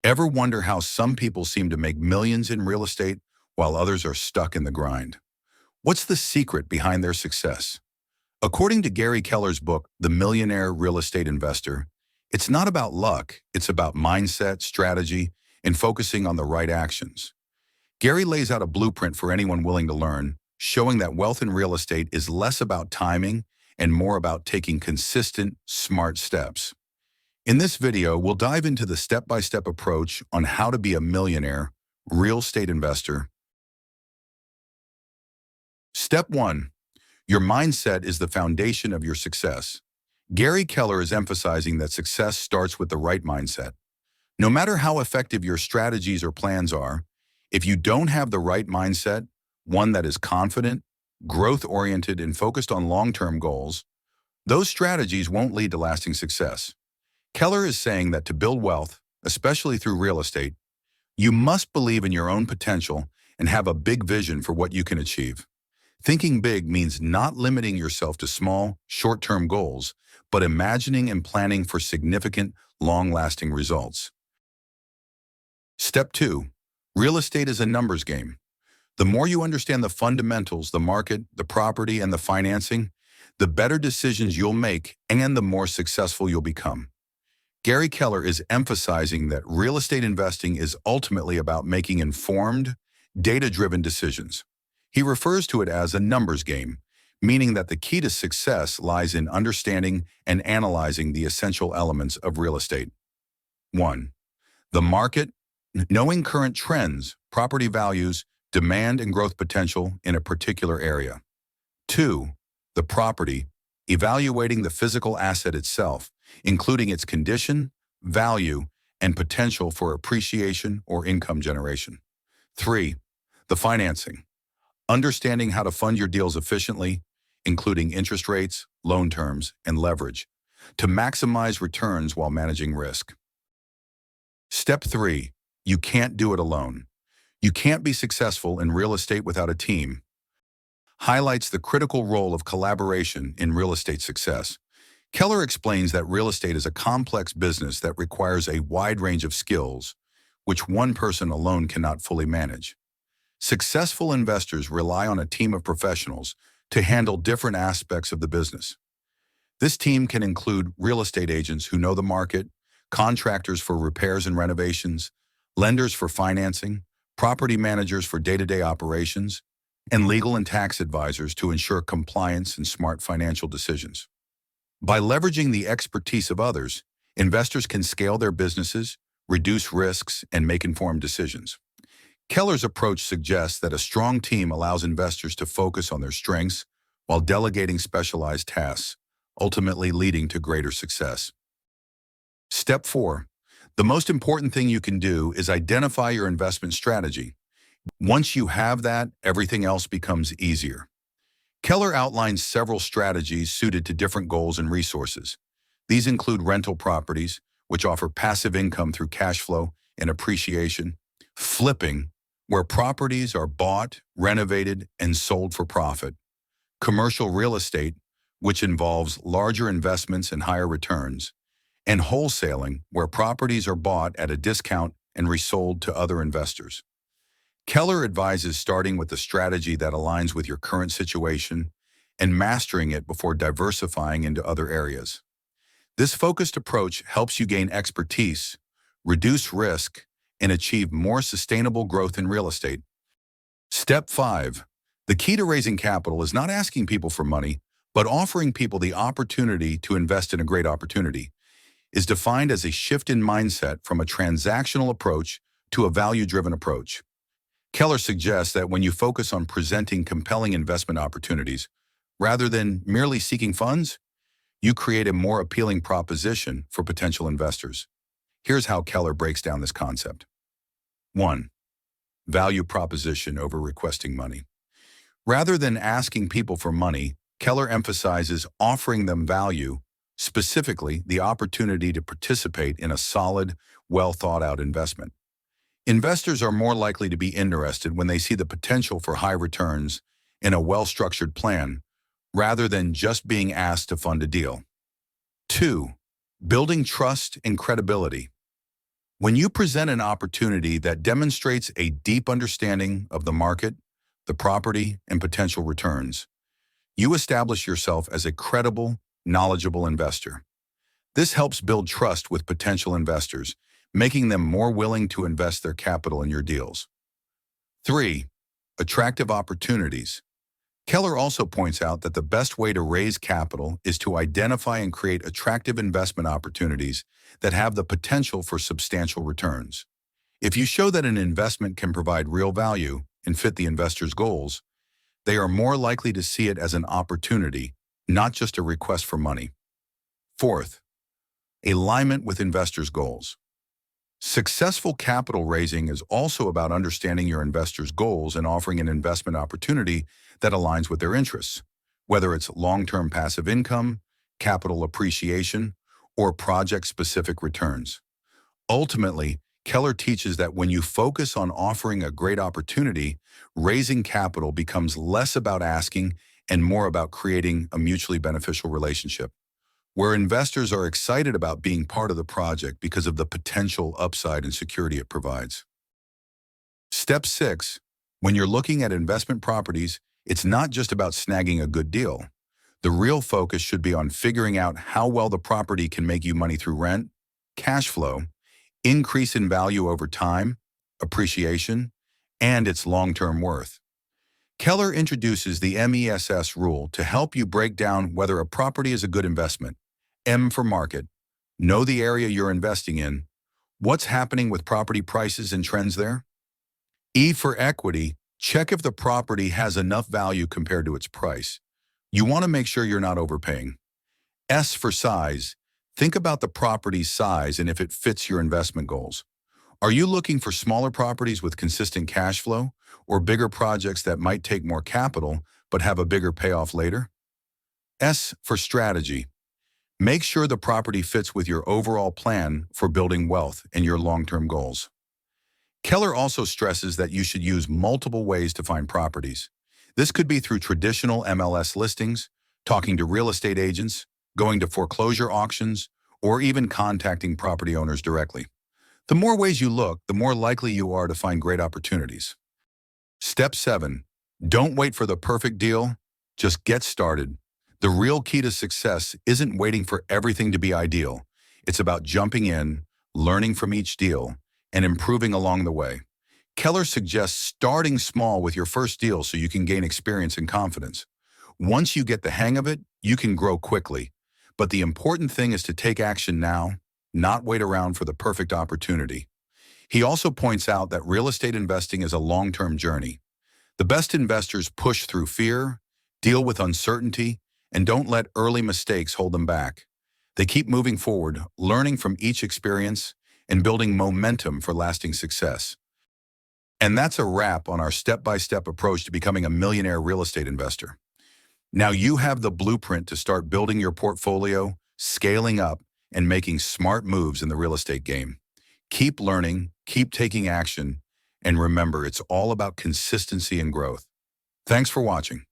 Ever wonder how some people seem to make millions in real estate while others are stuck in the grind? What's the secret behind their success? According to Gary Keller's book, The Millionaire Real Estate Investor, it's not about luck, it's about mindset, strategy, and focusing on the right actions. Gary lays out a blueprint for anyone willing to learn, showing that wealth in real estate is less about timing and more about taking consistent, smart steps. In this video, we'll dive into the step-by-step approach on how to be a millionaire real estate investor. Step 1. Your mindset is the foundation of your success. Gary Keller is emphasizing that success starts with the right mindset. No matter how effective your strategies or plans are, if you don't have the right mindset, one that is confident, growth-oriented, and focused on long-term goals, those strategies won't lead to lasting success. Keller is saying that to build wealth, especially through real estate, you must believe in your own potential and have a big vision for what you can achieve. Thinking big means not limiting yourself to small, short-term goals, but imagining and planning for significant, long-lasting results. Step 2. Real estate is a numbers game. The more you understand the fundamentals, the market, the property, and the financing, the better decisions you'll make and the more successful you'll become. Gary Keller is emphasizing that real estate investing is ultimately about making informed, data-driven decisions. He refers to it as a numbers game, meaning that the key to success lies in understanding and analyzing the essential elements of real estate. 1. The market, knowing current trends, property values, demand and growth potential in a particular area. 2. The property, evaluating the physical asset itself, including its condition, value, and potential for appreciation or income generation. 3. The financing, understanding how to fund your deals efficiently, including interest rates, loan terms, and leverage, to maximize returns while managing risk. Step 3. You can't do it alone. You can't be successful in real estate without a team. Highlights the critical role of collaboration in real estate success. Keller explains that real estate is a complex business that requires a wide range of skills, which one person alone cannot fully manage. Successful investors rely on a team of professionals to handle different aspects of the business. This team can include real estate agents who know the market, contractors for repairs and renovations, lenders for financing, property managers for day-to-day operations, and legal and tax advisors to ensure compliance and smart financial decisions. By leveraging the expertise of others, investors can scale their businesses, reduce risks, and make informed decisions. Keller's approach suggests that a strong team allows investors to focus on their strengths while delegating specialized tasks, ultimately leading to greater success. Step 4. The most important thing you can do is identify your investment strategy. Once you have that, everything else becomes easier. Keller outlines several strategies suited to different goals and resources. These include rental properties, which offer passive income through cash flow and appreciation; flipping, where properties are bought, renovated, and sold for profit; commercial real estate, which involves larger investments and higher returns; and wholesaling, where properties are bought at a discount and resold to other investors. Keller advises starting with a strategy that aligns with your current situation and mastering it before diversifying into other areas. This focused approach helps you gain expertise, reduce risk, and achieve more sustainable growth in real estate. Step 5. The key to raising capital is not asking people for money, but offering people the opportunity to invest in a great opportunity. Is defined as a shift in mindset from a transactional approach to a value-driven approach. Keller suggests that when you focus on presenting compelling investment opportunities, rather than merely seeking funds, you create a more appealing proposition for potential investors. Here's how Keller breaks down this concept. 1. Value proposition over requesting money. Rather than asking people for money, Keller emphasizes offering them value, specifically the opportunity to participate in a solid, well-thought-out investment. Investors are more likely to be interested when they see the potential for high returns in a well-structured plan, rather than just being asked to fund a deal. 2. Building trust and credibility. When you present an opportunity that demonstrates a deep understanding of the market, the property, and potential returns, you establish yourself as a credible, knowledgeable investor. This helps build trust with potential investors, making them more willing to invest their capital in your deals. 3. Attractive opportunities. Keller also points out that the best way to raise capital is to identify and create attractive investment opportunities that have the potential for substantial returns. If you show that an investment can provide real value and fit the investor's goals, they are more likely to see it as an opportunity, not just a request for money. 4th, alignment with investors' goals. Successful capital raising is also about understanding your investors' goals and offering an investment opportunity that aligns with their interests, whether it's long-term passive income, capital appreciation, or project-specific returns. Ultimately, Keller teaches that when you focus on offering a great opportunity, raising capital becomes less about asking and more about creating a mutually beneficial relationship, where investors are excited about being part of the project because of the potential upside and security it provides. Step 6. When you're looking at investment properties, it's not just about snagging a good deal. The real focus should be on figuring out how well the property can make you money through rent, cash flow, increase in value over time, appreciation, and its long-term worth. Keller introduces the MESS rule to help you break down whether a property is a good investment. M for market. Know the area you're investing in. What's happening with property prices and trends there? E for equity. Check if the property has enough value compared to its price. You want to make sure you're not overpaying. S for size. Think about the property's size and if it fits your investment goals. Are you looking for smaller properties with consistent cash flow or bigger projects that might take more capital but have a bigger payoff later? S for strategy. Make sure the property fits with your overall plan for building wealth and your long-term goals. Keller also stresses that you should use multiple ways to find properties. This could be through traditional MLS listings, talking to real estate agents, going to foreclosure auctions, or even contacting property owners directly. The more ways you look, the more likely you are to find great opportunities. Step 7. Don't wait for the perfect deal. Just get started. The real key to success isn't waiting for everything to be ideal. It's about jumping in, learning from each deal, and improving along the way. Keller suggests starting small with your first deal so you can gain experience and confidence. Once you get the hang of it, you can grow quickly. But the important thing is to take action now, not wait around for the perfect opportunity. He also points out that real estate investing is a long-term journey. The best investors push through fear, deal with uncertainty, and don't let early mistakes hold them back. They keep moving forward, learning from each experience, and building momentum for lasting success. And that's a wrap on our step-by-step approach to becoming a millionaire real estate investor. Now you have the blueprint to start building your portfolio, scaling up, and making smart moves in the real estate game. Keep learning, keep taking action, and remember, it's all about consistency and growth. Thanks for watching.